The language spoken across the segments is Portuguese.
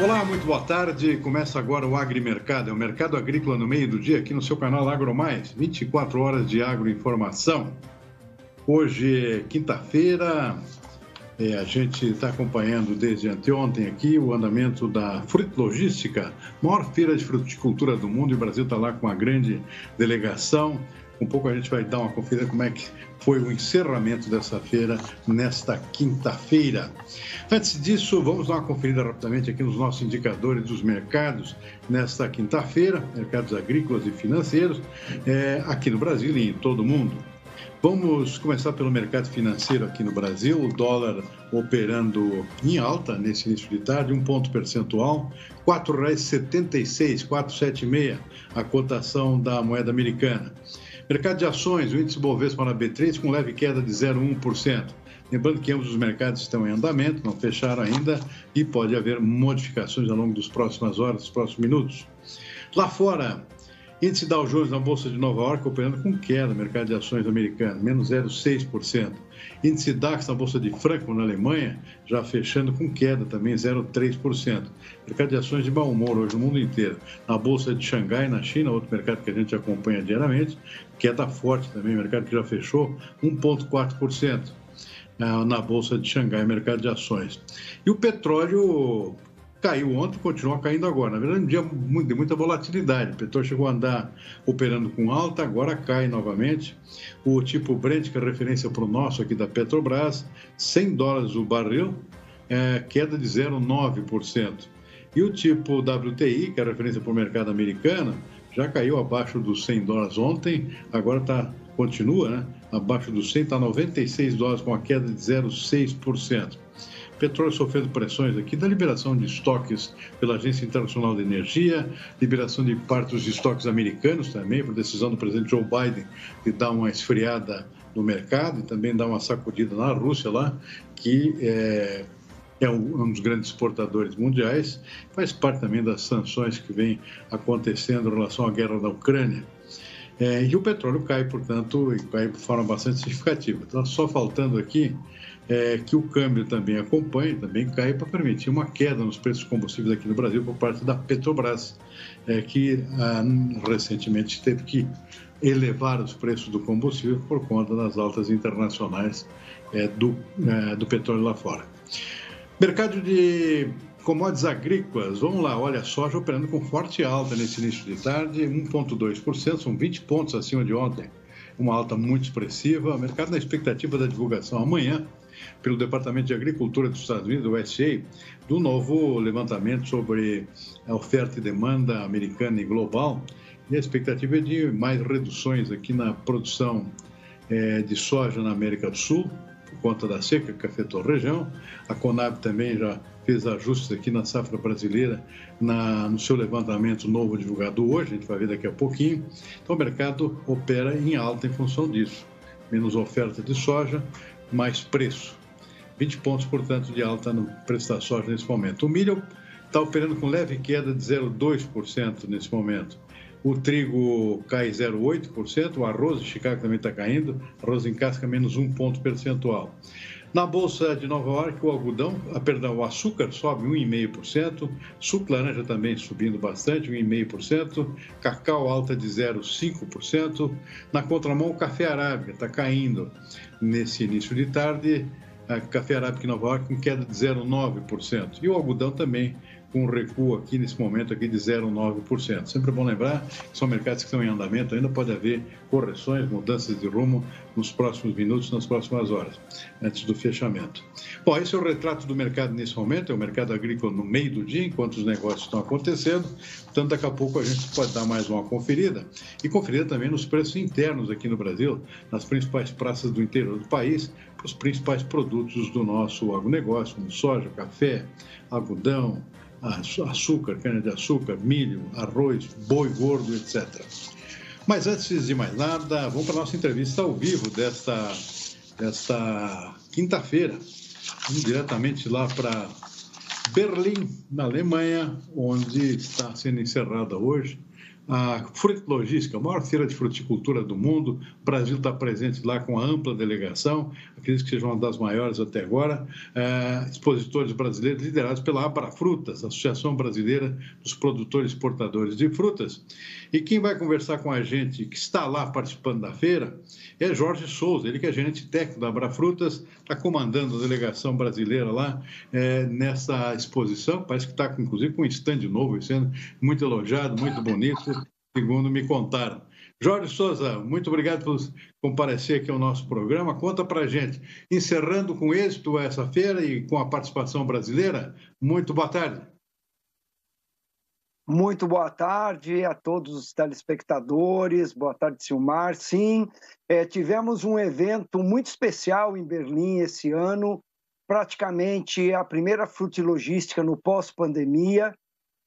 Olá, muito boa tarde. Começa agora o Agrimercado, é o mercado agrícola no meio do dia, aqui no seu canal AgroMais, 24 horas de agroinformação. Hoje é quinta-feira, a gente está acompanhando desde anteontem aqui o andamento da Fruit Logística, maior feira de fruticultura do mundo, e o Brasil está lá com uma grande delegação. Um pouco a gente vai dar uma conferida como é que foi o encerramento dessa feira nesta quinta-feira. Antes disso, vamos dar uma conferida rapidamente aqui nos nossos indicadores dos mercados nesta quinta-feira, mercados agrícolas e financeiros, aqui no Brasil e em todo o mundo. Vamos começar pelo mercado financeiro aqui no Brasil, o dólar operando em alta nesse início de tarde, 1 ponto percentual, R$ 4,76, 4,76 a cotação da moeda americana. Mercado de ações, o índice Bovespa na B3 com leve queda de 0,1%. Lembrando que ambos os mercados estão em andamento, não fecharam ainda e pode haver modificações ao longo das próximas horas, dos próximos minutos. Lá fora, índice Dow Jones na Bolsa de Nova York operando com queda no mercado de ações americano, menos 0,6%. Índice DAX na Bolsa de Frankfurt, na Alemanha, já fechando com queda também, 0,3%. Mercado de ações de mau humor hoje no mundo inteiro. Na Bolsa de Xangai, na China, outro mercado que a gente acompanha diariamente, queda forte também, mercado que já fechou 1,4%. Na Bolsa de Xangai, mercado de ações. E o petróleo caiu ontem e continua caindo agora. Na verdade, um dia de muita volatilidade. O petróleo chegou a andar operando com alta, agora cai novamente. O tipo Brent, que é referência para o nosso aqui da Petrobras, $100 o barril, queda de 0,9%. E o tipo WTI, que é referência para o mercado americano, já caiu abaixo dos $100 ontem, agora continua, né? Abaixo dos 100, está $96 com a queda de 0,6%. Petróleo sofrendo pressões aqui da liberação de estoques pela Agência Internacional de Energia, liberação de parte dos estoques americanos também, por decisão do presidente Joe Biden, de dar uma esfriada no mercado e também dar uma sacudida na Rússia lá, que é um dos grandes exportadores mundiais, faz parte também das sanções que vem acontecendo em relação à guerra da Ucrânia. E o petróleo cai, portanto, e cai de forma bastante significativa. Então, só faltando aqui que o câmbio também acompanhe, também cai para permitir uma queda nos preços de combustíveis aqui no Brasil por parte da Petrobras, que recentemente teve que elevar os preços do combustível por conta das altas internacionais do petróleo lá fora. Mercado de commodities agrícolas, vamos lá, olha, soja operando com forte alta nesse início de tarde, 1,2%, são 20 pontos acima de ontem, uma alta muito expressiva. O mercado na expectativa da divulgação amanhã, pelo Departamento de Agricultura dos Estados Unidos, o USDA, do novo levantamento sobre a oferta e demanda americana e global, e a expectativa é de mais reduções aqui na produção de soja na América do Sul, por conta da seca que afetou a região. A Conab também já fez ajustes aqui na safra brasileira no seu levantamento novo divulgado hoje, a gente vai ver daqui a pouquinho. Então o mercado opera em alta em função disso. Menos oferta de soja, mais preço. 20 pontos, portanto, de alta no preço da soja nesse momento. O milho está operando com leve queda de 0,2% nesse momento. O trigo cai 0,8%, o arroz de Chicago também está caindo, arroz em casca menos 1 ponto percentual. Na Bolsa de Nova York, o açúcar sobe 1,5%, suco laranja também subindo bastante, 1,5%, cacau alta de 0,5%. Na contramão, o café arábica está caindo nesse início de tarde, café arábica em Nova York com queda de 0,9%. E o algodão também com um recuo aqui nesse momento aqui de 0,9%. Sempre é bom lembrar que são mercados que estão em andamento, ainda pode haver correções, mudanças de rumo nos próximos minutos, nas próximas horas, antes do fechamento. Bom, esse é o retrato do mercado nesse momento, é o mercado agrícola no meio do dia, enquanto os negócios estão acontecendo, portanto daqui a pouco a gente pode dar mais uma conferida e conferir também nos preços internos aqui no Brasil, nas principais praças do interior do país, para os principais produtos do nosso agronegócio, como soja, café, algodão, açúcar, cana-de-açúcar, milho, arroz, boi gordo, etc. Mas antes de mais nada, vamos para a nossa entrevista ao vivo desta quinta-feira. Vamos diretamente lá para Berlim, na Alemanha, onde está sendo encerrada hoje a Fruit Logística, a maior feira de fruticultura do mundo. O Brasil está presente lá com a ampla delegação, acredito que seja uma das maiores até agora. Expositores brasileiros liderados pela Abrafrutas, Associação Brasileira dos Produtores e Exportadores de Frutas. E quem vai conversar com a gente, que está lá participando da feira, é Jorge Souza, ele que é gerente técnico da Abrafrutas, está comandando a delegação brasileira lá nessa exposição. Parece que está, inclusive, com um stand novo, sendo muito elogiado, muito bonito, segundo me contaram. Jorge Souza, muito obrigado por comparecer aqui ao nosso programa. Conta para a gente, encerrando com êxito essa feira e com a participação brasileira, muito boa tarde. Muito boa tarde a todos os telespectadores, boa tarde, Silmar. Sim, tivemos um evento muito especial em Berlim esse ano, praticamente a primeira frutilogística no pós-pandemia,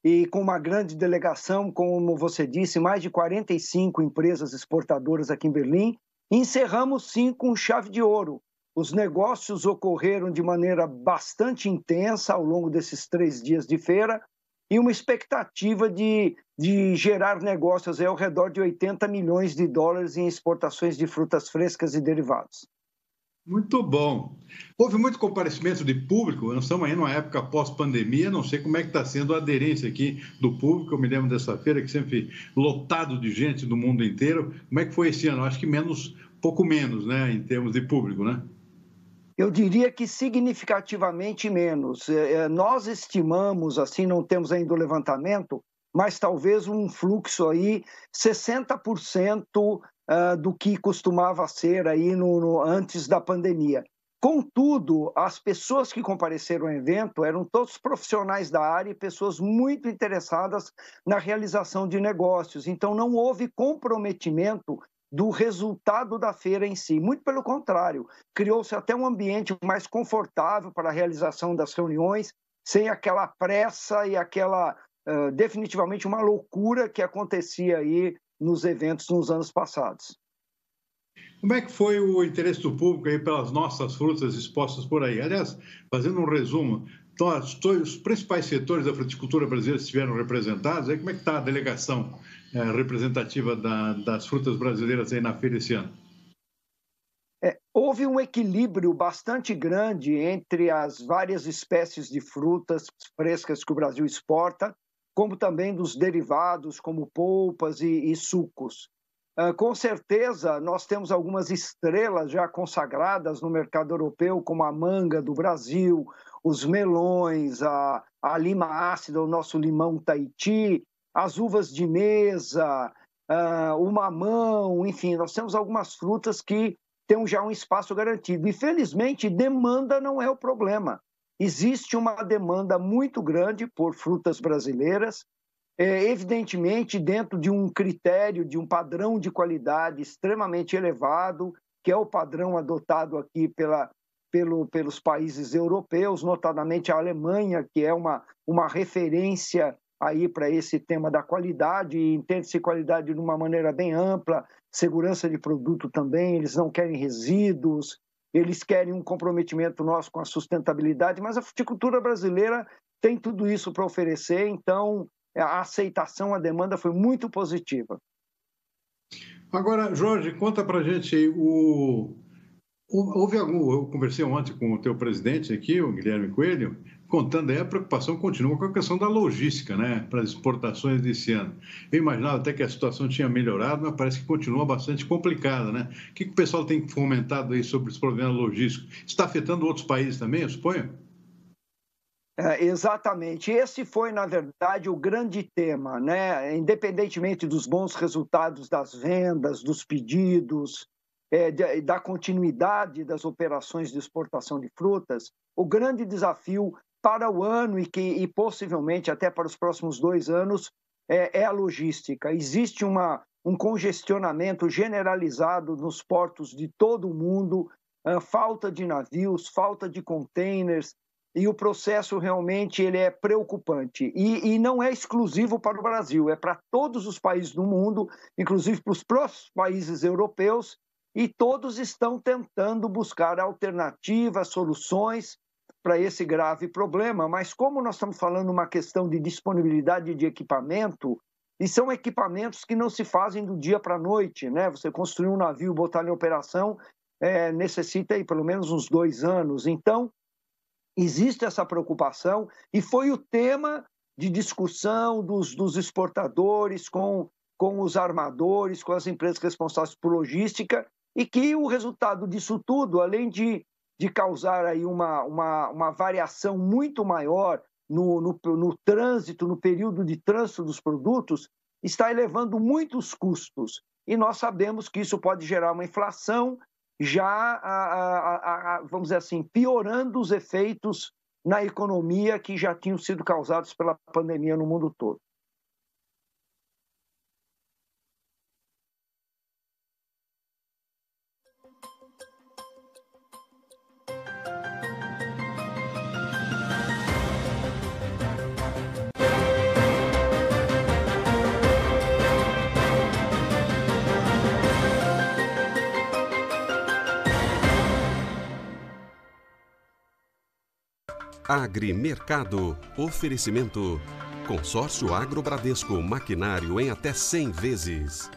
e com uma grande delegação, como você disse, mais de 45 empresas exportadoras aqui em Berlim. Encerramos, sim, com chave de ouro. Os negócios ocorreram de maneira bastante intensa ao longo desses 3 dias de feira, e uma expectativa de gerar negócios ao redor de 80 milhões de dólares em exportações de frutas frescas e derivados. Muito bom. Houve muito comparecimento de público, nós estamos aí numa época pós-pandemia, não sei como é que está sendo a aderência aqui do público, eu me lembro dessa feira que sempre lotado de gente do mundo inteiro. Como é que foi esse ano? Acho que pouco menos, né, em termos de público, né? Eu diria que significativamente menos. Nós estimamos, assim, não temos ainda o levantamento, mas talvez um fluxo aí 60% do que costumava ser aí antes da pandemia. Contudo, as pessoas que compareceram ao evento eram todos profissionais da área e pessoas muito interessadas na realização de negócios. Então, não houve comprometimento do resultado da feira em si. Muito pelo contrário, criou-se até um ambiente mais confortável para a realização das reuniões, sem aquela pressa e aquela, definitivamente, uma loucura que acontecia aí nos eventos nos anos passados. Como é que foi o interesse do público aí pelas nossas frutas expostas por aí? Aliás, fazendo um resumo, os principais setores da fruticultura brasileira estiveram representados. Aí como é que está a delegação representativa das frutas brasileiras aí na feira esse ano? Houve um equilíbrio bastante grande entre as várias espécies de frutas frescas que o Brasil exporta, como também dos derivados, como polpas e sucos. Com certeza, nós temos algumas estrelas já consagradas no mercado europeu, como a manga do Brasil, os melões, a lima ácida, o nosso limão Tahiti, as uvas de mesa, o mamão, enfim, nós temos algumas frutas que têm já um espaço garantido. E, felizmente, demanda não é o problema. Existe uma demanda muito grande por frutas brasileiras, evidentemente dentro de um critério, de um padrão de qualidade extremamente elevado, que é o padrão adotado aqui pelos países europeus, notadamente a Alemanha, que é uma referência aí para esse tema da qualidade, e entende-se qualidade de uma maneira bem ampla, segurança de produto também, eles não querem resíduos, eles querem um comprometimento nosso com a sustentabilidade, mas a fruticultura brasileira tem tudo isso para oferecer, então a aceitação, a demanda foi muito positiva. Agora, Jorge, conta para a gente aí, eu conversei ontem com o teu presidente aqui, o Guilherme Coelho, contando aí a preocupação continua com a questão da logística, né, para as exportações desse ano. Eu imaginava até que a situação tinha melhorado, mas parece que continua bastante complicada, né? O que o pessoal tem fomentado aí sobre os problemas logísticos? Está afetando outros países também, eu suponho? Exatamente. Esse foi, na verdade, o grande tema, né? Independentemente dos bons resultados das vendas, dos pedidos, da continuidade das operações de exportação de frutas, o grande desafio para o ano e possivelmente até para os próximos 2 anos é a logística. Existe um congestionamento generalizado nos portos de todo o mundo, falta de navios, falta de containers, e o processo realmente ele é preocupante. E não é exclusivo para o Brasil, é para todos os países do mundo, inclusive para os próprios países europeus, e todos estão tentando buscar alternativas, soluções para esse grave problema. Mas como nós estamos falando uma questão de disponibilidade de equipamento, E são equipamentos que não se fazem do dia para a noite, né? Você construir um navio, botar em operação, necessita aí pelo menos uns 2 anos. Então, existe essa preocupação e foi o tema de discussão dos exportadores com os armadores, com as empresas responsáveis por logística, e que o resultado disso tudo, além de causar aí uma variação muito maior no trânsito, no período de trânsito dos produtos, está elevando muitos custos. E nós sabemos que isso pode gerar uma inflação, já, vamos dizer assim, piorando os efeitos na economia que já tinham sido causados pela pandemia no mundo todo. Agrimercado. Oferecimento. Consórcio Agro Bradesco. Maquinário em até 100 vezes.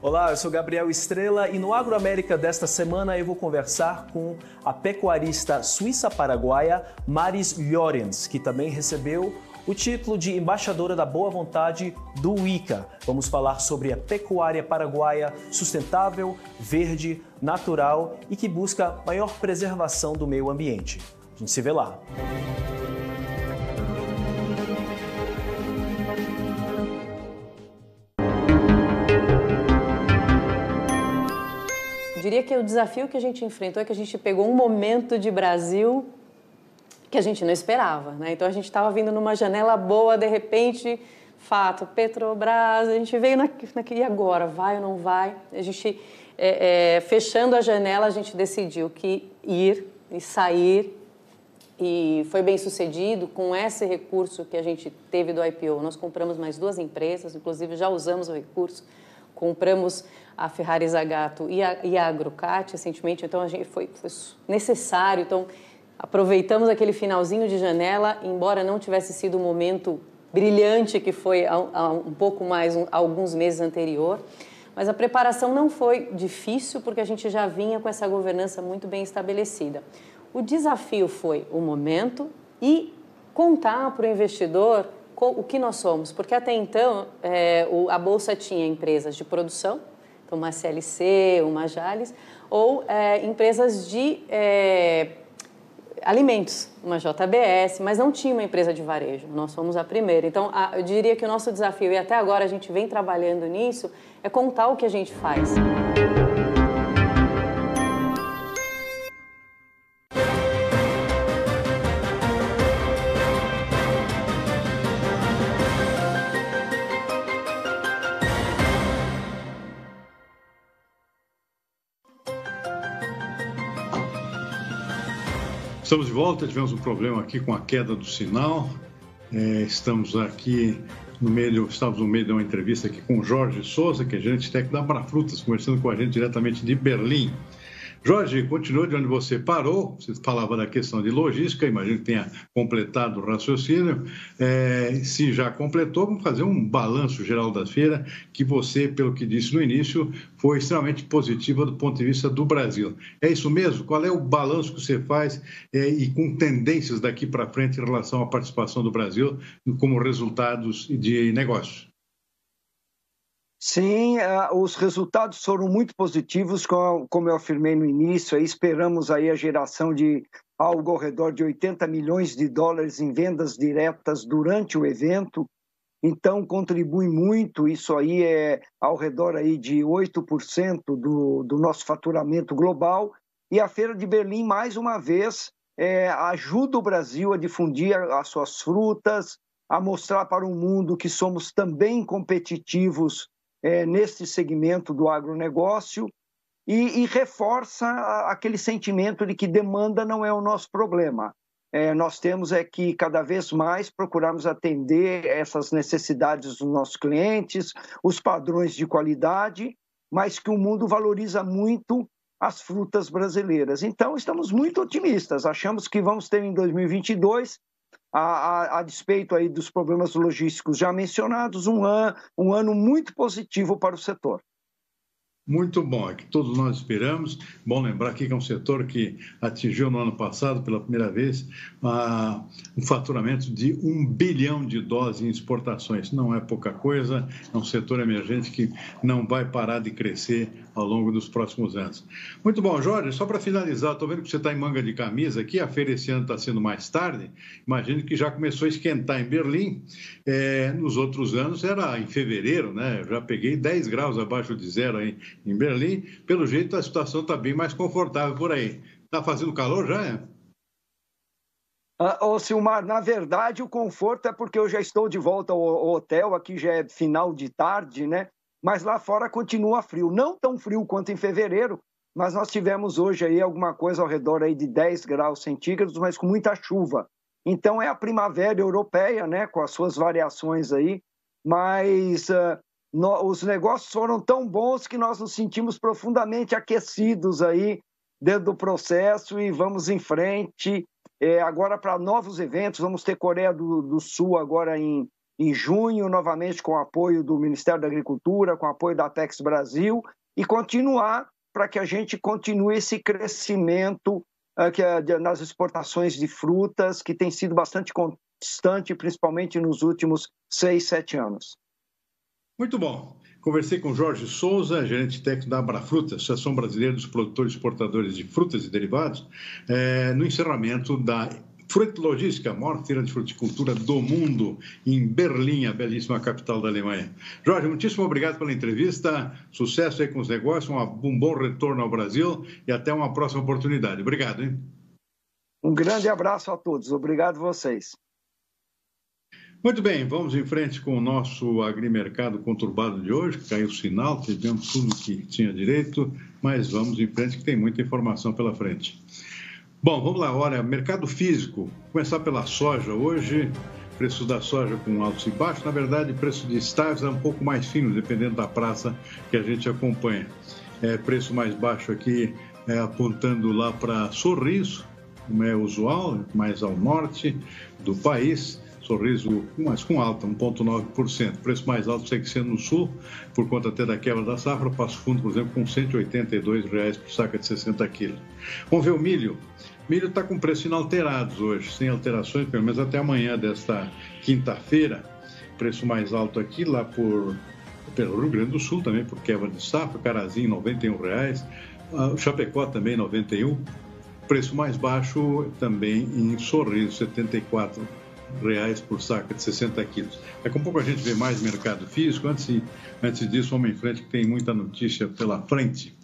Olá, eu sou Gabriel Estrela e no Agroamérica desta semana eu vou conversar com a pecuarista suíça-paraguaia Maris Llorens, que também recebeu o título de embaixadora da boa vontade do ICA. Vamos falar sobre a pecuária paraguaia sustentável, verde, natural e que busca maior preservação do meio ambiente. A gente se vê lá. Eu diria que o desafio que a gente enfrentou é que a gente pegou um momento de Brasil que a gente não esperava, né? Então a gente estava vindo numa janela boa, de repente, fato, Petrobras, a gente veio e agora, vai ou não vai? A gente, fechando a janela, a gente decidiu que ir e sair, e foi bem sucedido com esse recurso que a gente teve do IPO. Nós compramos mais 2 empresas, inclusive já usamos o recurso, compramos a Ferrari Zagato e a Agrocat recentemente, então a gente foi necessário, então aproveitamos aquele finalzinho de janela, embora não tivesse sido o momento brilhante que foi há um pouco mais, alguns meses anterior, mas a preparação não foi difícil porque a gente já vinha com essa governança muito bem estabelecida. O desafio foi o momento e contar para o investidor o que nós somos, porque até então a Bolsa tinha empresas de produção, então uma CLC, uma Jalles, ou empresas de alimentos, uma JBS, mas não tinha uma empresa de varejo, nós fomos a primeira. Então, eu diria que o nosso desafio, e até agora a gente vem trabalhando nisso, é contar o que a gente faz. Estamos de volta, tivemos um problema aqui com a queda do sinal. Estamos no meio de uma entrevista aqui com o Jorge Souza, que é gerente técnico da Abrafrutas, conversando com a gente diretamente de Berlim. Jorge, continua de onde você parou, você falava da questão de logística, imagino que tenha completado o raciocínio. Se já completou, vamos fazer um balanço geral da feira, que você, pelo que disse no início, foi extremamente positiva do ponto de vista do Brasil. É isso mesmo? Qual é o balanço que você faz e com tendências daqui para frente em relação à participação do Brasil como resultados de negócios? Sim, os resultados foram muito positivos, como eu afirmei no início. Aí esperamos aí a geração de algo ao redor de 80 milhões de dólares em vendas diretas durante o evento. Então, contribui muito, isso aí é ao redor aí de 8% do nosso faturamento global. E a Feira de Berlim, mais uma vez, ajuda o Brasil a difundir as suas frutas, a mostrar para o mundo que somos também competitivos nesse segmento do agronegócio e reforça aquele sentimento de que demanda não é o nosso problema. nós temos que cada vez mais procurarmos atender essas necessidades dos nossos clientes, os padrões de qualidade, mas que o mundo valoriza muito as frutas brasileiras. Então, estamos muito otimistas, achamos que vamos ter em 2022, a despeito aí dos problemas logísticos já mencionados, um ano muito positivo para o setor. Muito bom, é que todos nós esperamos. Bom lembrar aqui que é um setor que atingiu no ano passado, pela primeira vez, um faturamento de 1 bilhão de doses em exportações. Não é pouca coisa, é um setor emergente que não vai parar de crescer ao longo dos próximos anos. Muito bom, Jorge, só para finalizar, estou vendo que você está em manga de camisa aqui, a feira esse ano está sendo mais tarde, imagino que já começou a esquentar em Berlim. Nos outros anos era em fevereiro, né? Eu já peguei 10 graus abaixo de zero aí em Berlim. Pelo jeito, a situação está bem mais confortável por aí. Está fazendo calor já, Ô Silmar, na verdade, o conforto é porque eu já estou de volta ao hotel, aqui já é final de tarde, né? Mas lá fora continua frio. Não tão frio quanto em fevereiro, mas nós tivemos hoje aí alguma coisa ao redor aí de 10 graus centígrados, mas com muita chuva. Então é a primavera europeia, né? Com as suas variações aí, mas... os negócios foram tão bons que nós nos sentimos profundamente aquecidos aí dentro do processo e vamos em frente. Agora para novos eventos, vamos ter Coreia do Sul agora em junho, novamente com o apoio do Ministério da Agricultura, com o apoio da Apex Brasil, e continuar para que a gente continue esse crescimento nas exportações de frutas, que tem sido bastante constante, principalmente nos últimos 6, 7 anos. Muito bom. Conversei com Jorge Souza, gerente técnico da Abrafruta, Associação Brasileira dos Produtores e Exportadores de Frutas e Derivados, no encerramento da Fruit Logística, a maior feira de fruticultura do mundo, em Berlim, a belíssima capital da Alemanha. Jorge, muitíssimo obrigado pela entrevista, sucesso aí com os negócios, um bom retorno ao Brasil e até uma próxima oportunidade. Obrigado, hein? Um grande abraço a todos. Obrigado a vocês. Muito bem, vamos em frente com o nosso agrimercado conturbado de hoje, que caiu o sinal, tivemos tudo que tinha direito, mas vamos em frente que tem muita informação pela frente. Bom, vamos lá, olha, mercado físico, começar pela soja hoje, preço da soja com altos e baixos, na verdade, preço de estáveis é um pouco mais fino, dependendo da praça que a gente acompanha. Preço mais baixo aqui, apontando lá para Sorriso, como é usual, mais ao norte do país. Sorriso, mas com alta, 1,9%. Preço mais alto segue sendo no sul, por conta até da quebra da safra. Passo Fundo, por exemplo, com R$ 182 por saca de 60 quilos. Vamos ver o milho. Milho está com preço inalterados hoje, sem alterações, pelo menos até amanhã desta quinta-feira. Preço mais alto aqui, lá pelo Rio Grande do Sul também, por quebra de safra. Carazinho, R$ 91. Chapecó também, 91. Preço mais baixo também em Sorriso, R$ 74 por saca de 60 quilos. Daqui a pouco a gente vê mais mercado físico. Antes disso, vamos em frente, que tem muita notícia pela frente.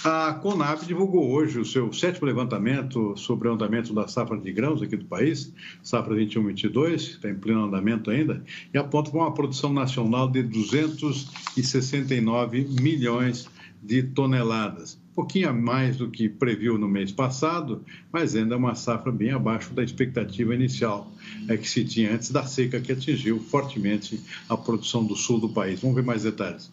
A Conab divulgou hoje o seu 7º levantamento sobre o andamento da safra de grãos aqui do país, safra 21-22, está em pleno andamento ainda, e aponta para uma produção nacional de 269 milhões de toneladas. Um pouquinho a mais do que previu no mês passado, mas ainda é uma safra bem abaixo da expectativa inicial que se tinha antes da seca que atingiu fortemente a produção do sul do país. Vamos ver mais detalhes.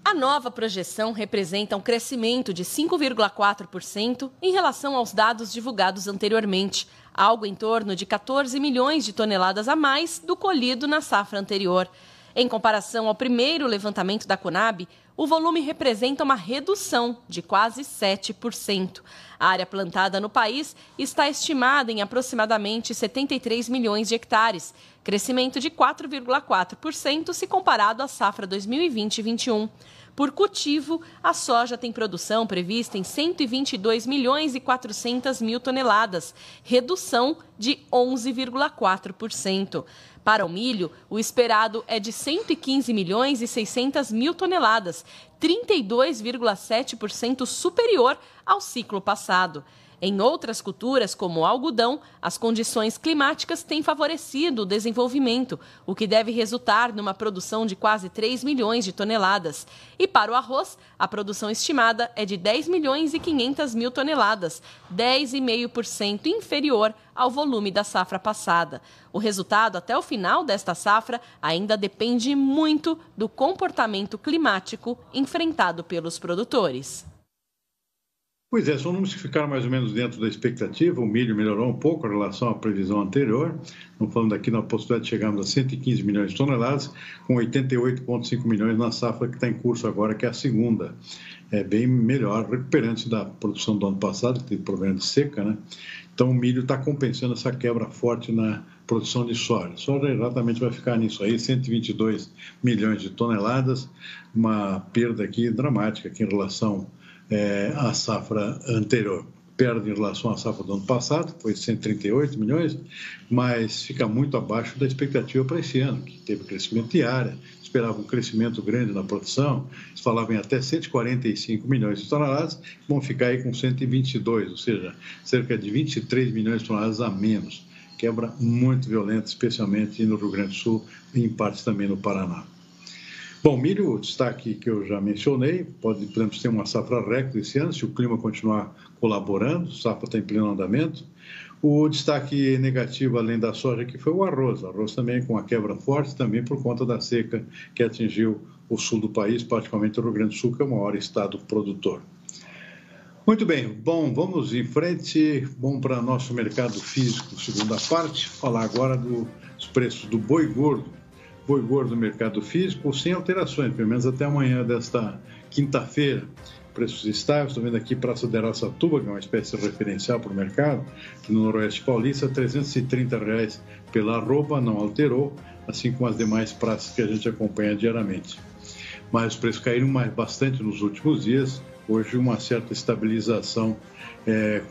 A nova projeção representa um crescimento de 5,4% em relação aos dados divulgados anteriormente, algo em torno de 14 milhões de toneladas a mais do colhido na safra anterior. Em comparação ao primeiro levantamento da Conab, o volume representa uma redução de quase 7%. A área plantada no país está estimada em aproximadamente 73 milhões de hectares, crescimento de 4,4% se comparado à safra 2020-21. Por cultivo, a soja tem produção prevista em 122 milhões e 400 mil toneladas, redução de 11,4%. Para o milho, o esperado é de 115 milhões e 600 mil toneladas, 32,7% superior ao ciclo passado. Em outras culturas, como o algodão, as condições climáticas têm favorecido o desenvolvimento, o que deve resultar numa produção de quase 3 milhões de toneladas. E para o arroz, a produção estimada é de 10 milhões e 500 mil toneladas, 10,5% inferior ao volume da safra passada. O resultado até o final desta safra ainda depende muito do comportamento climático enfrentado pelos produtores. Pois é, são números que ficaram mais ou menos dentro da expectativa. O milho melhorou um pouco em relação à previsão anterior. Estamos falando aqui na possibilidade de chegarmos a 115 milhões de toneladas, com 88,5 milhões na safra que está em curso agora, que é a segunda. É bem melhor, recuperante da produção do ano passado, que teve problema de seca, né? Então o milho está compensando essa quebra forte na produção de soja. Soja exatamente vai ficar nisso aí, 122 milhões de toneladas, uma perda aqui dramática aqui em relação à safra anterior. Perde em relação à safra do ano passado, foi 138 milhões, mas fica muito abaixo da expectativa para esse ano, que teve crescimento de área, esperava um crescimento grande na produção, eles falavam em até 145 milhões de toneladas, vão ficar aí com 122, ou seja, cerca de 23 milhões de toneladas a menos. Quebra muito violenta, especialmente no Rio Grande do Sul e em partes também no Paraná. Bom, milho, o destaque que eu já mencionei, podemos ter uma safra recorde esse ano, se o clima continuar colaborando, a safra está em pleno andamento. O destaque negativo, além da soja, que foi o arroz. O arroz também com uma quebra forte, também por conta da seca que atingiu o sul do país, particularmente o Rio Grande do Sul, que é o maior estado produtor. Muito bem, bom, vamos em frente, vamos para nosso mercado físico, segunda parte, falar agora dos preços do boi gordo. Boi gordo no mercado físico, sem alterações, pelo menos até amanhã desta quinta-feira. Preços estáveis, estou vendo aqui Praça de Araçatuba, que é uma espécie de referencial para o mercado, no Noroeste Paulista, R$ 330 pela arroba, não alterou, assim como as demais praças que a gente acompanha diariamente. Mas os preços caíram bastante nos últimos dias, hoje uma certa estabilização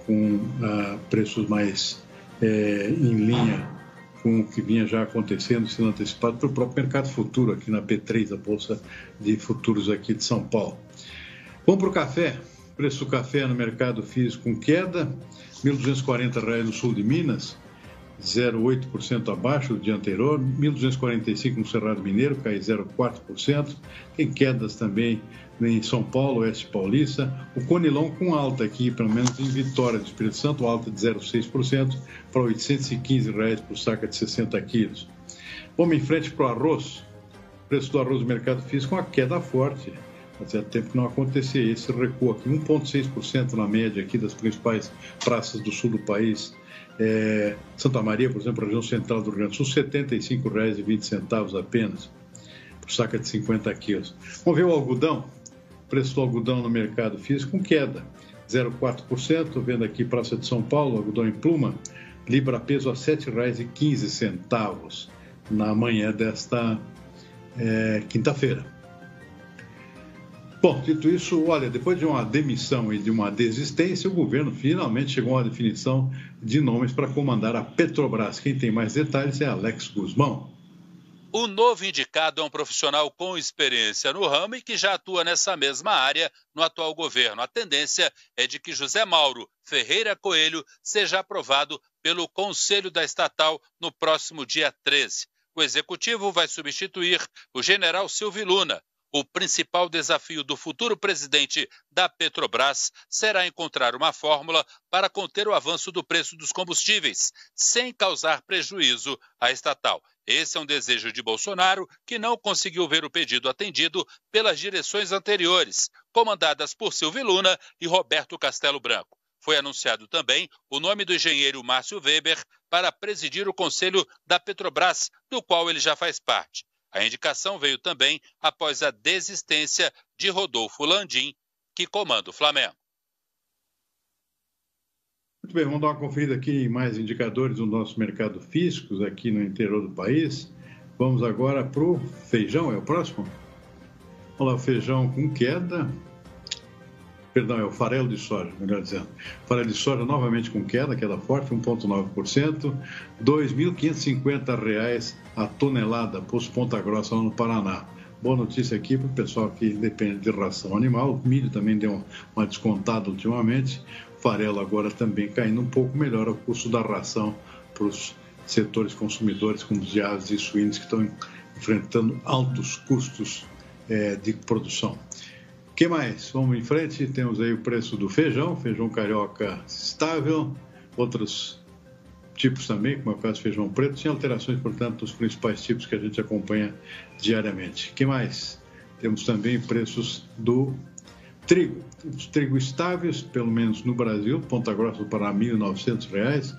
com preços mais em linha com o que vinha já acontecendo, sendo antecipado pelo próprio mercado futuro aqui na P3, a Bolsa de Futuros aqui de São Paulo. Vamos para o café. Preço do café no mercado físico com queda, R$ 1.240 no sul de Minas, 0,8% abaixo do dia anterior, 1.245 no Cerrado Mineiro, cai 0,4%, tem quedas também em São Paulo, Oeste Paulista, o Conilon com alta aqui, pelo menos em Vitória do Espírito Santo, alta de 0,6% para R$ 815 por saca de 60 quilos. Vamos em frente para o arroz, preço do arroz do mercado físico com uma queda forte, fazia tempo que não acontecia esse recuo aqui, 1,6% na média aqui das principais praças do sul do país. Santa Maria, por exemplo, região central do Rio Grande do Sul, R$ 75,20 apenas, por saca de 50 quilos. Vamos ver o algodão, preço do algodão no mercado físico com queda, 0,4%, estou vendo aqui Praça de São Paulo, algodão em pluma, libra peso a R$ 7,15 na manhã desta quinta-feira. Bom, dito isso, olha, depois de uma demissão e de uma desistência, o governo finalmente chegou a uma definição de nomes para comandar a Petrobras. Quem tem mais detalhes é Alex Guzmão. O novo indicado é um profissional com experiência no ramo e que já atua nessa mesma área no atual governo. A tendência é de que José Mauro Ferreira Coelho seja aprovado pelo Conselho da Estatal no próximo dia 13. O executivo vai substituir o general Silvio Luna. O principal desafio do futuro presidente da Petrobras será encontrar uma fórmula para conter o avanço do preço dos combustíveis, sem causar prejuízo à estatal. Esse é um desejo de Bolsonaro, que não conseguiu ver o pedido atendido pelas direções anteriores, comandadas por Silvio Luna e Roberto Castelo Branco. Foi anunciado também o nome do engenheiro Márcio Weber para presidir o Conselho da Petrobras, do qual ele já faz parte. A indicação veio também após a desistência de Rodolfo Landim, que comanda o Flamengo. Muito bem, vamos dar uma conferida aqui em mais indicadores do nosso mercado físico aqui no interior do país. Vamos agora para o feijão, é o próximo? Vamos lá, o feijão com queda. Perdão, é o farelo de soja, melhor dizendo. Farelo de soja novamente com queda forte, 1,9%, R$ 2.550 a tonelada, posto Ponta Grossa, lá no Paraná. Boa notícia aqui para o pessoal que depende de ração animal. O milho também deu uma descontada ultimamente. farelo agora também caindo um pouco, melhora o custo da ração para os setores consumidores, como os de aves e suínos, que estão enfrentando altos custos de produção. O que mais? Vamos em frente, temos aí o preço do feijão carioca estável, outros tipos também, como é o caso do feijão preto, sem alterações, portanto, dos principais tipos que a gente acompanha diariamente. O que mais? Temos também preços do trigo. Os trigos estáveis, pelo menos no Brasil, Ponta Grossa para R$ 1.900,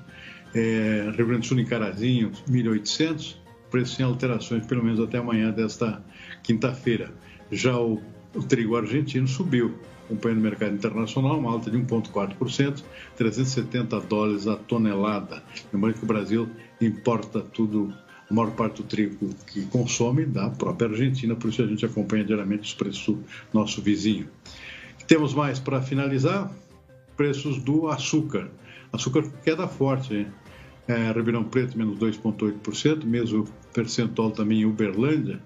Rio Grande do Sul em Carazinho, R$ 1.800, preço sem alterações, pelo menos até amanhã desta quinta-feira. Já o trigo argentino subiu, acompanhando o mercado internacional, uma alta de 1,4%, $370 a tonelada. Lembrando que o Brasil importa tudo, a maior parte do trigo que consome da própria Argentina, por isso a gente acompanha diariamente os preços do nosso vizinho. Temos mais para finalizar, preços do açúcar. Açúcar queda forte, hein? Ribeirão Preto, menos 2,8%, mesmo percentual também em Uberlândia.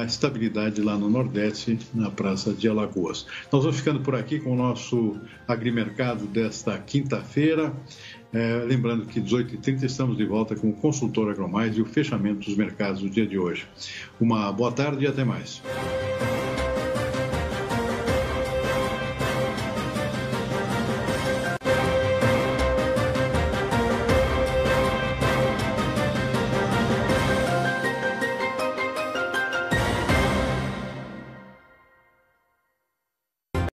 Estabilidade lá no Nordeste, na Praça de Alagoas. Nós vamos ficando por aqui com o nosso agrimercado desta quinta-feira. Lembrando que 18h30 estamos de volta com o Consultor AgroMais e o fechamento dos mercados do dia de hoje. Uma boa tarde e até mais.